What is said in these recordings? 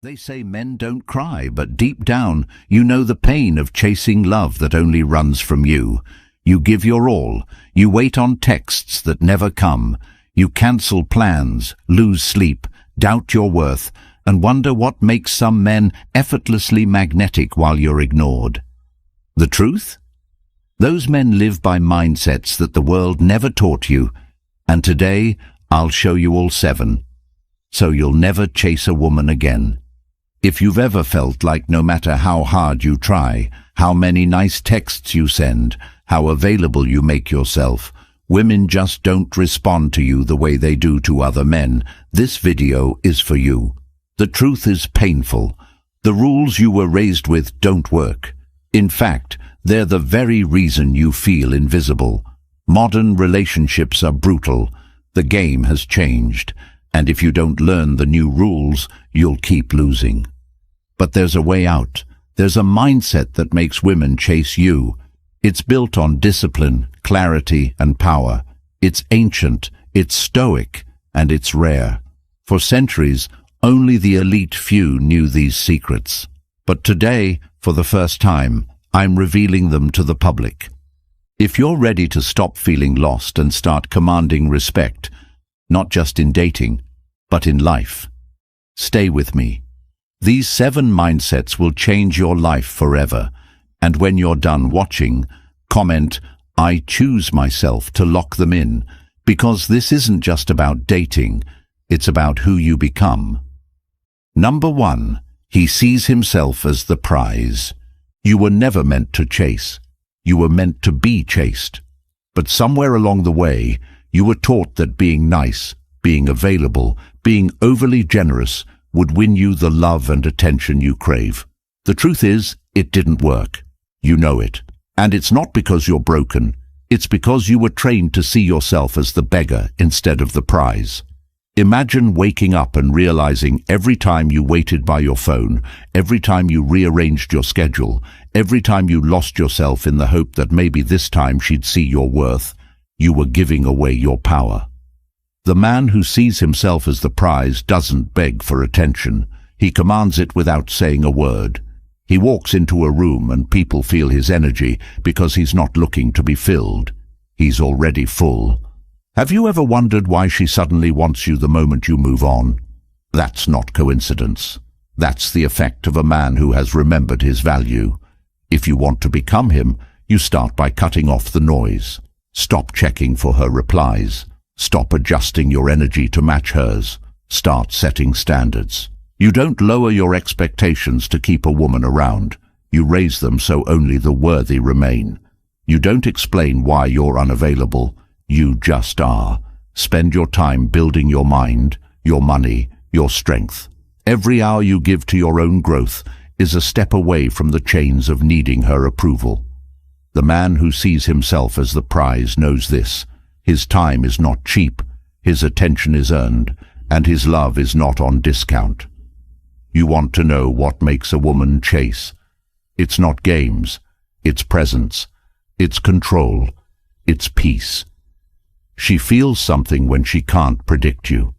They say men don't cry, but deep down, you know the pain of chasing love that only runs from you. You give your all. You wait on texts that never come. You cancel plans, lose sleep, doubt your worth, and wonder what makes some men effortlessly magnetic while you're ignored. The truth? Those men live by mindsets that the world never taught you, and today I'll show you all 7, so you'll never chase a woman again. If you've ever felt like no matter how hard you try, how many nice texts you send, how available you make yourself, women just don't respond to you the way they do to other men, this video is for you. The truth is painful. The rules you were raised with don't work. In fact, they're the very reason you feel invisible. Modern relationships are brutal. The game has changed, and if you don't learn the new rules, you'll keep losing. But there's a way out. There's a mindset that makes women chase you. It's built on discipline, clarity, and power. It's ancient, it's stoic, and it's rare. For centuries, only the elite few knew these secrets. But today, for the first time, I'm revealing them to the public. If you're ready to stop feeling lost and start commanding respect, not just in dating, but in life, stay with me. These 7 mindsets will change your life forever, and when you're done watching, comment, "I choose myself," to lock them in, because this isn't just about dating, it's about who you become. Number 1, he sees himself as the prize. You were never meant to chase. You were meant to be chased. But somewhere along the way, you were taught that being nice, being available, being overly generous would win you the love and attention you crave. The truth is, it didn't work. You know it. And it's not because you're broken. It's because you were trained to see yourself as the beggar instead of the prize. Imagine waking up and realizing every time you waited by your phone, every time you rearranged your schedule, every time you lost yourself in the hope that maybe this time she'd see your worth, you were giving away your power. The man who sees himself as the prize doesn't beg for attention. He commands it without saying a word. He walks into a room and people feel his energy because he's not looking to be filled. He's already full. Have you ever wondered why she suddenly wants you the moment you move on? That's not coincidence. That's the effect of a man who has remembered his value. If you want to become him, you start by cutting off the noise. Stop checking for her replies. Stop adjusting your energy to match hers. Start setting standards. You don't lower your expectations to keep a woman around. You raise them so only the worthy remain. You don't explain why you're unavailable. You just are. Spend your time building your mind, your money, your strength. Every hour you give to your own growth is a step away from the chains of needing her approval. The man who sees himself as the prize knows this. His time is not cheap, his attention is earned, and his love is not on discount. You want to know what makes a woman chase. It's not games, it's presence, it's control, it's peace. She feels something when she can't predict you,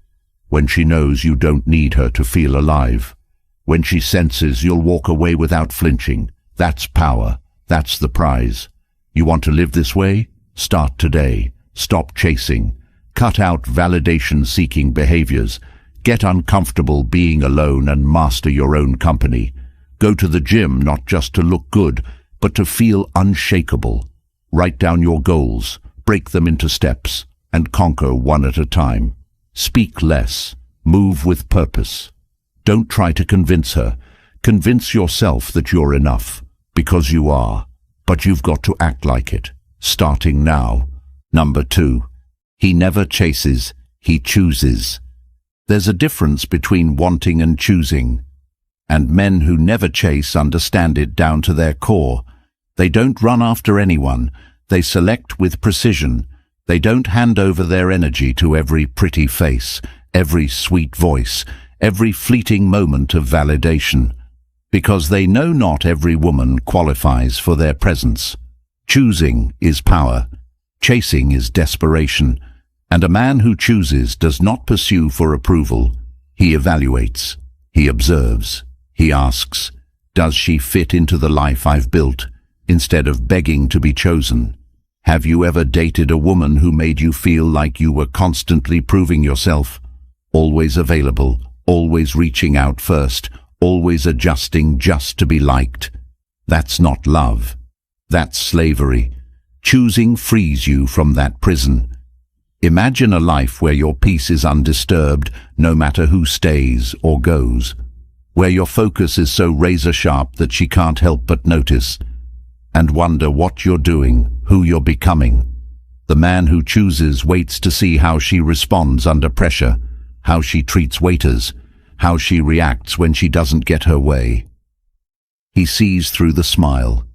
when she knows you don't need her to feel alive, when she senses you'll walk away without flinching. That's power, that's the prize. You want to live this way? Start today. Stop chasing. Cut out validation-seeking behaviors. Get uncomfortable being alone and master your own company. Go to the gym not just to look good, but to feel unshakable. Write down your goals, break them into steps, and conquer one at a time. Speak less. Move with purpose. Don't try to convince her. Convince yourself that you're enough, because you are. But you've got to act like it, starting now. Number 2, he never chases, he chooses. There's a difference between wanting and choosing. And men who never chase understand it down to their core. They don't run after anyone. They select with precision. They don't hand over their energy to every pretty face, every sweet voice, every fleeting moment of validation. Because they know not every woman qualifies for their presence. Choosing is power. Chasing is desperation, and a man who chooses does not pursue for approval. He evaluates. He observes. He asks, "Does she fit into the life I've built?" instead of begging to be chosen. Have you ever dated a woman who made you feel like you were constantly proving yourself? Always available, always reaching out first, always adjusting just to be liked. That's not love. That's slavery. Choosing frees you from that prison. Imagine a life where your peace is undisturbed, no matter who stays or goes. Where your focus is so razor-sharp that she can't help but notice and wonder what you're doing, who you're becoming. The man who chooses waits to see how she responds under pressure, how she treats waiters, how she reacts when she doesn't get her way. He sees through the smile.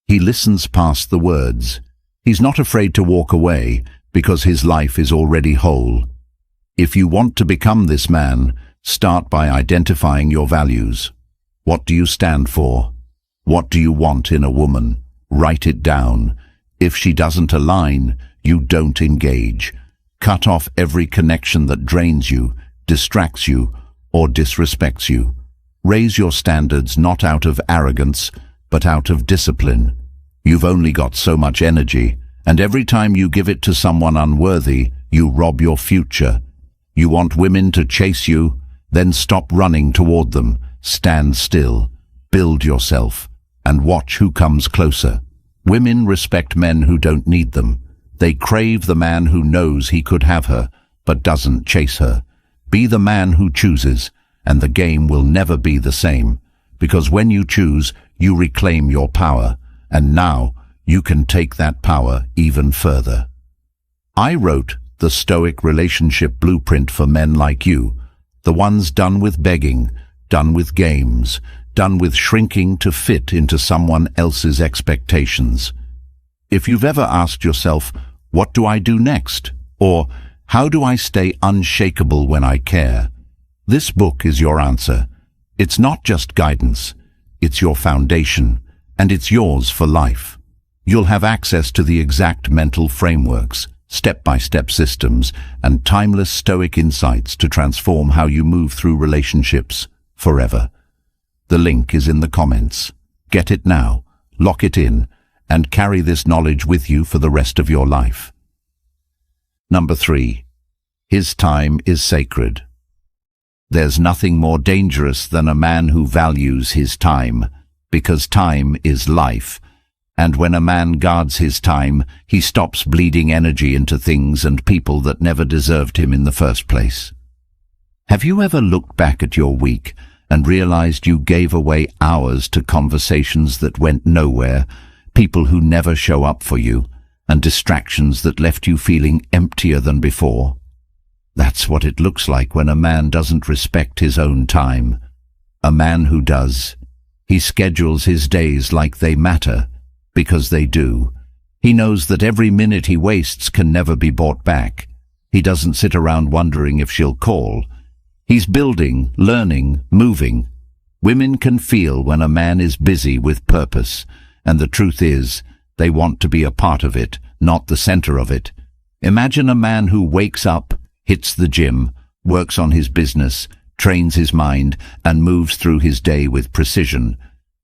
He listens past the words. He's not afraid to walk away because his life is already whole. If you want to become this man, start by identifying your values. What do you stand for? What do you want in a woman? Write it down. If she doesn't align, you don't engage. Cut off every connection that drains you, distracts you, or disrespects you. Raise your standards not out of arrogance, but out of discipline. You've only got so much energy, and every time you give it to someone unworthy, you rob your future. You want women to chase you? Then stop running toward them. Stand still. Build yourself. And watch who comes closer. Women respect men who don't need them. They crave the man who knows he could have her, but doesn't chase her. Be the man who chooses, and the game will never be the same. Because when you choose, you reclaim your power, and now you can take that power even further. I wrote the Stoic relationship blueprint for men like you, the ones done with begging, done with games, done with shrinking to fit into someone else's expectations. If you've ever asked yourself, what do I do next? Or how do I stay unshakable when I care? This book is your answer. It's not just guidance. It's your foundation, and it's yours for life. You'll have access to the exact mental frameworks, step-by-step systems, and timeless Stoic insights to transform how you move through relationships forever. The link is in the comments. Get it now, lock it in, and carry this knowledge with you for the rest of your life. Number 3. His time is sacred. There's nothing more dangerous than a man who values his time, because time is life, and when a man guards his time, he stops bleeding energy into things and people that never deserved him in the first place. Have you ever looked back at your week and realized you gave away hours to conversations that went nowhere, people who never show up for you, and distractions that left you feeling emptier than before? That's what it looks like when a man doesn't respect his own time. A man who does. He schedules his days like they matter, because they do. He knows that every minute he wastes can never be bought back. He doesn't sit around wondering if she'll call. He's building, learning, moving. Women can feel when a man is busy with purpose, and the truth is, they want to be a part of it, not the center of it. Imagine a man who wakes up, hits the gym, works on his business, trains his mind, and moves through his day with precision.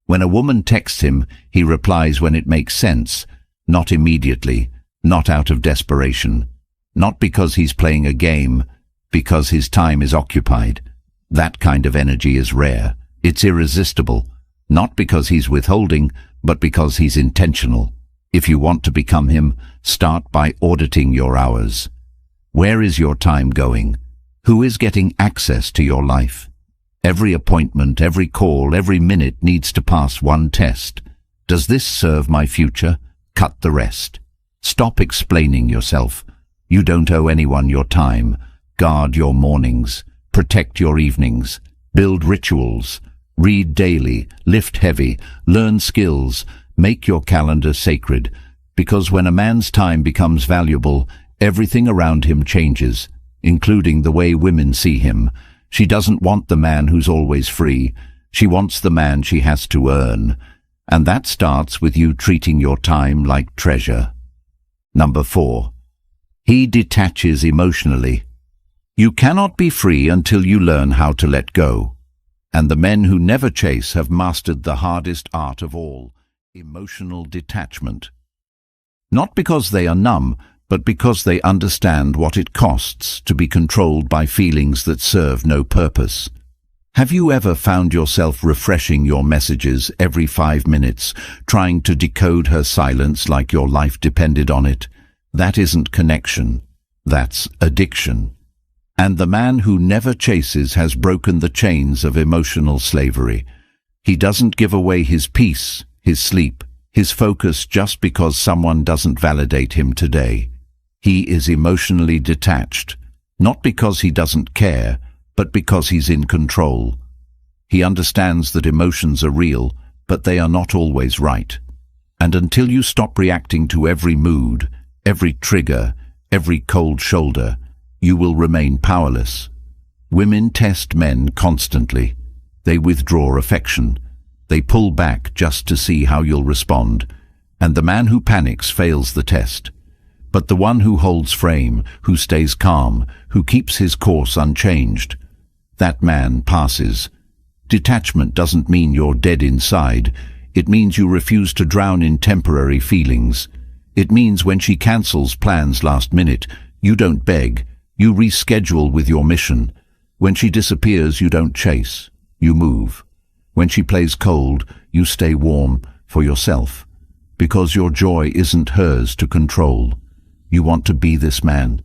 When a woman texts him, he replies when it makes sense, not immediately, not out of desperation, not because he's playing a game, because his time is occupied. That kind of energy is rare. It's irresistible, not because he's withholding, but because he's intentional. If you want to become him, start by auditing your hours. Where is your time going? Who is getting access to your life? Every appointment, every call, every minute needs to pass one test. Does this serve my future? Cut the rest. Stop explaining yourself. You don't owe anyone your time. Guard your mornings. Protect your evenings. Build rituals. Read daily. Lift heavy. Learn skills. Make your calendar sacred. Because when a man's time becomes valuable, everything around him changes, including the way women see him. She doesn't want the man who's always free. She wants the man she has to earn. And that starts with you treating your time like treasure. Number 4. He detaches emotionally. You cannot be free until you learn how to let go. And the men who never chase have mastered the hardest art of all, emotional detachment. Not because they are numb, but because they understand what it costs to be controlled by feelings that serve no purpose. Have you ever found yourself refreshing your messages every 5 minutes, trying to decode her silence like your life depended on it? That isn't connection. That's addiction. And the man who never chases has broken the chains of emotional slavery. He doesn't give away his peace, his sleep, his focus just because someone doesn't validate him today. He is emotionally detached, not because he doesn't care, but because he's in control. He understands that emotions are real, but they are not always right. And until you stop reacting to every mood, every trigger, every cold shoulder, you will remain powerless. Women test men constantly. They withdraw affection. They pull back just to see how you'll respond. And the man who panics fails the test. But the one who holds frame, who stays calm, who keeps his course unchanged, that man passes. Detachment doesn't mean you're dead inside. It means you refuse to drown in temporary feelings. It means when she cancels plans last minute, you don't beg, you reschedule with your mission. When she disappears, you don't chase, you move. When she plays cold, you stay warm for yourself, because your joy isn't hers to control. You want to be this man.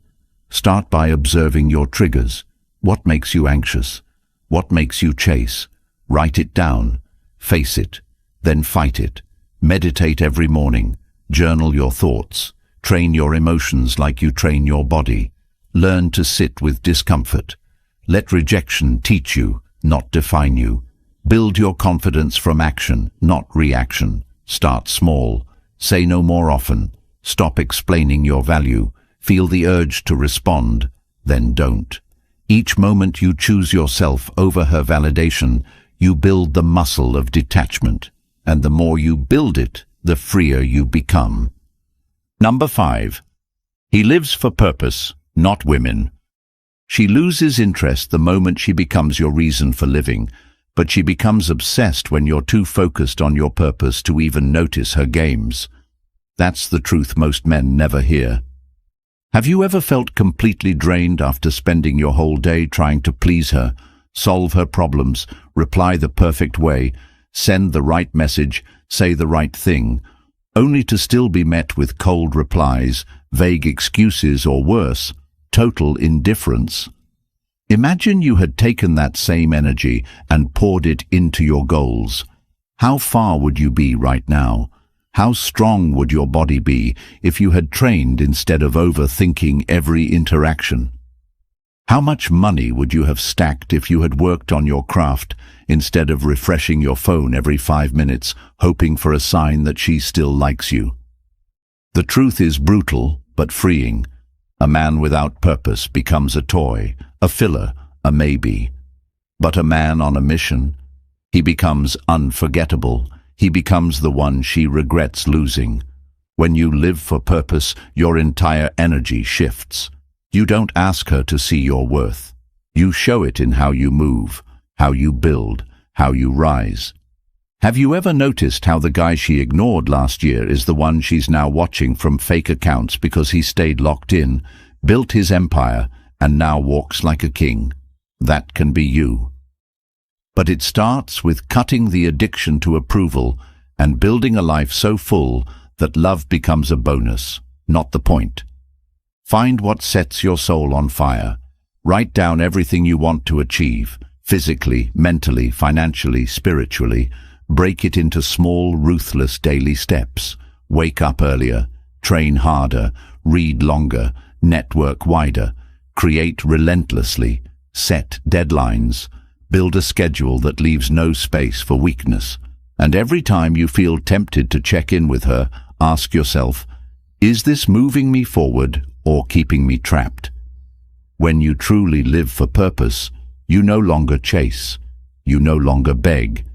Start by observing your triggers. What makes you anxious? What makes you chase? Write it down. Face it. Then fight it. Meditate every morning. Journal your thoughts. Train your emotions like you train your body. Learn to sit with discomfort. Let rejection teach you, not define you. Build your confidence from action, not reaction. Start small. Say no more often. Stop explaining your value. Feel the urge to respond, then don't. Each moment you choose yourself over her validation, you build the muscle of detachment. And the more you build it, the freer you become. Number 5. He lives for purpose, not women. She loses interest the moment she becomes your reason for living, but she becomes obsessed when you're too focused on your purpose to even notice her games. That's the truth most men never hear. Have you ever felt completely drained after spending your whole day trying to please her, solve her problems, reply the perfect way, send the right message, say the right thing, only to still be met with cold replies, vague excuses, or worse, total indifference? Imagine you had taken that same energy and poured it into your goals. How far would you be right now? How strong would your body be if you had trained instead of overthinking every interaction? How much money would you have stacked if you had worked on your craft instead of refreshing your phone every 5 minutes, hoping for a sign that she still likes you? The truth is brutal, but freeing. A man without purpose becomes a toy, a filler, a maybe. But a man on a mission, he becomes unforgettable. He becomes the one she regrets losing. When you live for purpose, your entire energy shifts. You don't ask her to see your worth. You show it in how you move, how you build, how you rise. Have you ever noticed how the guy she ignored last year is the one she's now watching from fake accounts because he stayed locked in, built his empire, and now walks like a king? That can be you. But it starts with cutting the addiction to approval and building a life so full that love becomes a bonus, not the point. Find what sets your soul on fire. Write down everything you want to achieve, physically, mentally, financially, spiritually. Break it into small, ruthless daily steps. Wake up earlier, train harder, read longer, network wider, create relentlessly, set deadlines. Build a schedule that leaves no space for weakness. And every time you feel tempted to check in with her, ask yourself, is this moving me forward or keeping me trapped? When you truly live for purpose, you no longer chase. You no longer beg.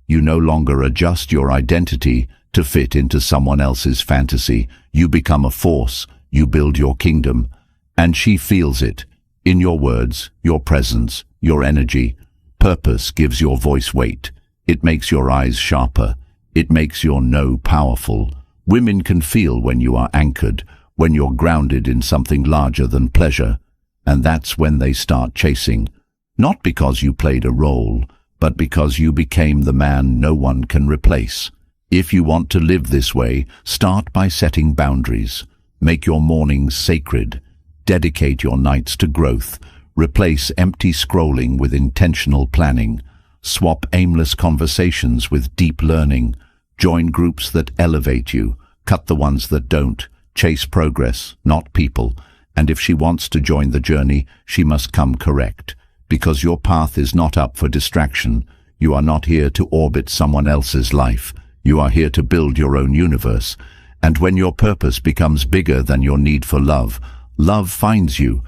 You no longer adjust your identity to fit into someone else's fantasy. You become a force. You build your kingdom. And she feels it in your words, your presence, your energy. Purpose gives your voice weight. It makes your eyes sharper. It makes your no powerful. Women can feel when you are anchored, when you're grounded in something larger than pleasure. And that's when they start chasing. Not because you played a role, but because you became the man no one can replace. If you want to live this way, start by setting boundaries. Make your mornings sacred. Dedicate your nights to growth. Replace empty scrolling with intentional planning. Swap aimless conversations with deep learning. Join groups that elevate you. Cut the ones that don't. Chase progress, not people. And if she wants to join the journey, she must come correct. Because your path is not up for distraction. You are not here to orbit someone else's life. You are here to build your own universe. And when your purpose becomes bigger than your need for love, love finds you,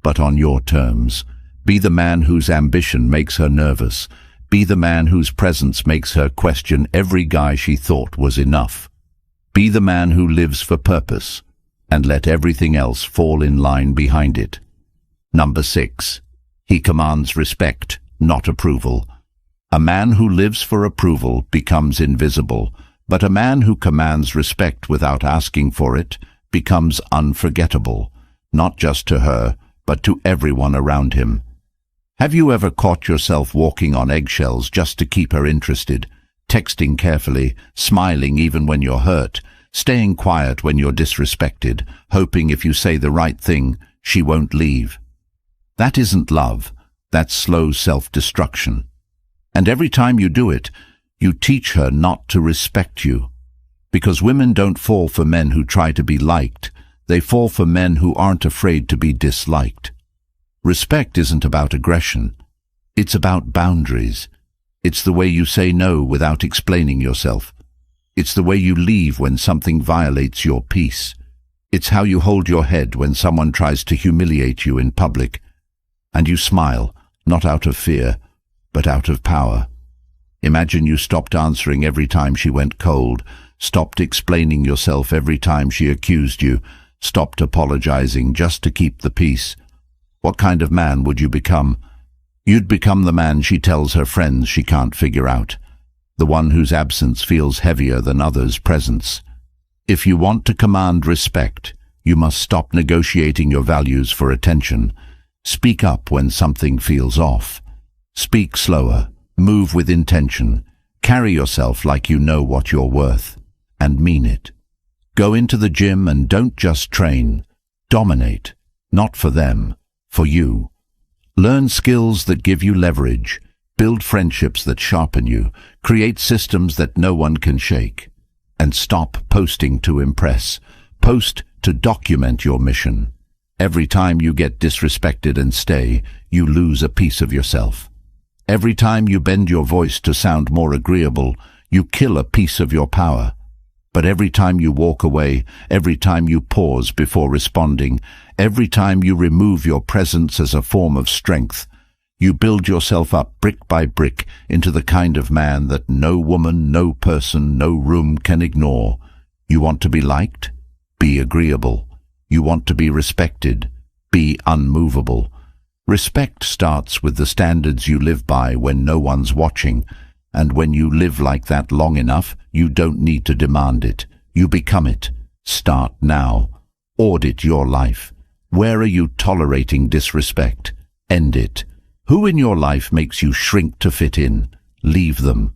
but on your terms. Be the man whose ambition makes her nervous. Be the man whose presence makes her question every guy she thought was enough. Be the man who lives for purpose, and let everything else fall in line behind it. Number 6. He commands respect, not approval. A man who lives for approval becomes invisible, but a man who commands respect without asking for it becomes unforgettable, not just to her, but to everyone around him. Have you ever caught yourself walking on eggshells just to keep her interested, texting carefully, smiling even when you're hurt, staying quiet when you're disrespected, hoping if you say the right thing, she won't leave? That isn't love, that's slow self-destruction. And every time you do it, you teach her not to respect you. Because women don't fall for men who try to be liked, they fall for men who aren't afraid to be disliked. Respect isn't about aggression. It's about boundaries. It's the way you say no without explaining yourself. It's the way you leave when something violates your peace. It's how you hold your head when someone tries to humiliate you in public. And you smile, not out of fear, but out of power. Imagine you stopped answering every time she went cold, stopped explaining yourself every time she accused you, stopped apologizing just to keep the peace. What kind of man would you become? You'd become the man she tells her friends she can't figure out, the one whose absence feels heavier than others' presence. If you want to command respect, you must stop negotiating your values for attention. Speak up when something feels off. Speak slower, move with intention, carry yourself like you know what you're worth, and mean it. Go into the gym and don't just train. Dominate, not for them, for you. Learn skills that give you leverage, build friendships that sharpen you, create systems that no one can shake. And stop posting to impress. Post to document your mission. Every time you get disrespected and stay, you lose a piece of yourself. Every time you bend your voice to sound more agreeable, you kill a piece of your power. But every time you walk away, every time you pause before responding, every time you remove your presence as a form of strength, you build yourself up brick by brick into the kind of man that no woman, no person, no room can ignore. You want to be liked? Be agreeable. You want to be respected? Be unmovable. Respect starts with the standards you live by when no one's watching, and when you live like that long enough, you don't need to demand it. You become it. Start now. Audit your life. Where are you tolerating disrespect? End it. Who in your life makes you shrink to fit in? Leave them.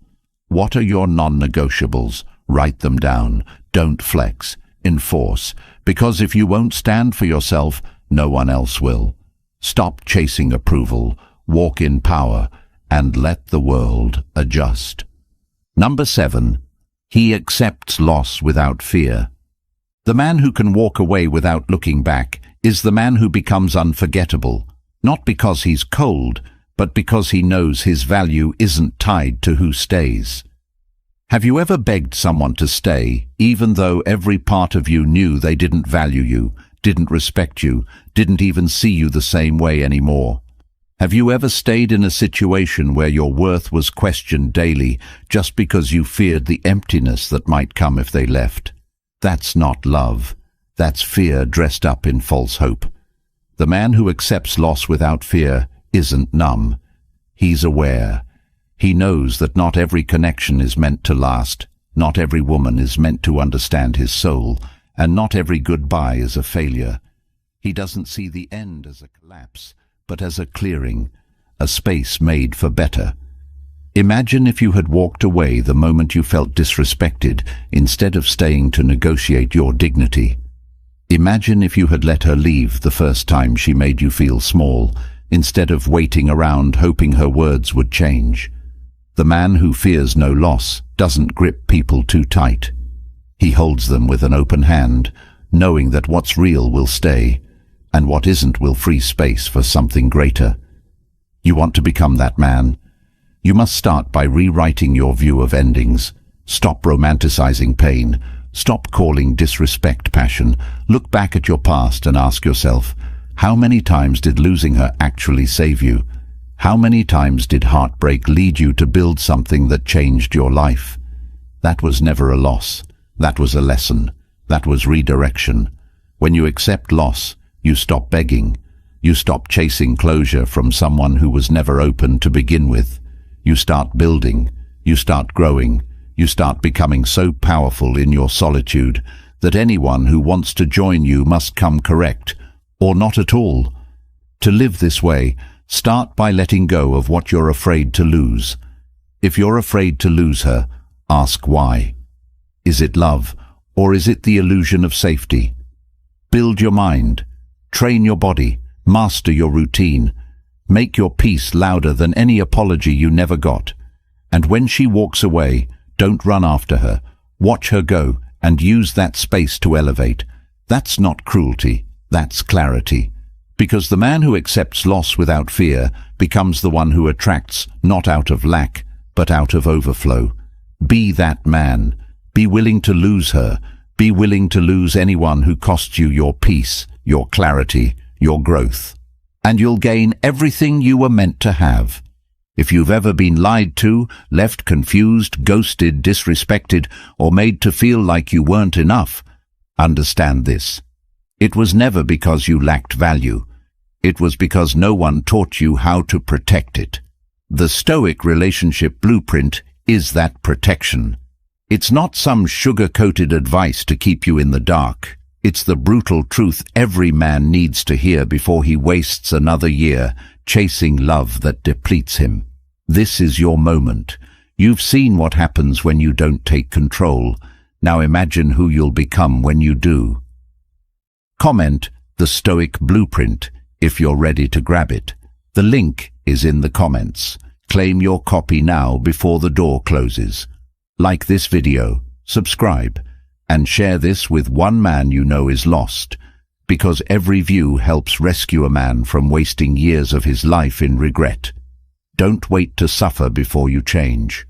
What are your non-negotiables? Write them down. Don't flex. Enforce. Because if you won't stand for yourself, no one else will. Stop chasing approval, walk in power, and let the world adjust. Number 7. He accepts loss without fear. The man who can walk away without looking back is the man who becomes unforgettable, not because he's cold, but because he knows his value isn't tied to who stays. Have you ever begged someone to stay, even though every part of you knew they didn't value you, didn't respect you, didn't even see you the same way anymore? Have you ever stayed in a situation where your worth was questioned daily just because you feared the emptiness that might come if they left? That's not love. That's fear dressed up in false hope. The man who accepts loss without fear isn't numb. He's aware. He knows that not every connection is meant to last, not every woman is meant to understand his soul, and not every goodbye is a failure. He doesn't see the end as a collapse, but as a clearing, a space made for better. Imagine if you had walked away the moment you felt disrespected, instead of staying to negotiate your dignity. Imagine if you had let her leave the first time she made you feel small, instead of waiting around hoping her words would change. The man who fears no loss doesn't grip people too tight. He holds them with an open hand, knowing that what's real will stay, and what isn't will free space for something greater. You want to become that man? You must start by rewriting your view of endings. Stop romanticizing pain. Stop calling disrespect passion. Look back at your past and ask yourself, how many times did losing her actually save you? How many times did heartbreak lead you to build something that changed your life? That was never a loss. That was a lesson. That was redirection. When you accept loss, you stop begging. You stop chasing closure from someone who was never open to begin with. You start building. You start growing. You start becoming so powerful in your solitude that anyone who wants to join you must come correct, or not at all. To live this way, start by letting go of what you're afraid to lose. If you're afraid to lose her, ask why. Is it love, or is it the illusion of safety? Build your mind. Train your body. Master your routine. Make your peace louder than any apology you never got. And when she walks away, don't run after her. Watch her go and use that space to elevate. That's not cruelty. That's clarity. Because the man who accepts loss without fear becomes the one who attracts not out of lack, but out of overflow. Be that man. Be willing to lose her. Be willing to lose anyone who costs you your peace, your clarity, your growth. And you'll gain everything you were meant to have. If you've ever been lied to, left confused, ghosted, disrespected, or made to feel like you weren't enough, understand this. It was never because you lacked value. It was because no one taught you how to protect it. The Stoic relationship blueprint is that protection. It's not some sugar-coated advice to keep you in the dark. It's the brutal truth every man needs to hear before he wastes another year chasing love that depletes him. This is your moment. You've seen what happens when you don't take control. Now imagine who you'll become when you do. Comment the Stoic Blueprint if you're ready to grab it. The link is in the comments. Claim your copy now before the door closes. Like this video, subscribe, and share this with one man you know is lost, because every view helps rescue a man from wasting years of his life in regret. Don't wait to suffer before you change.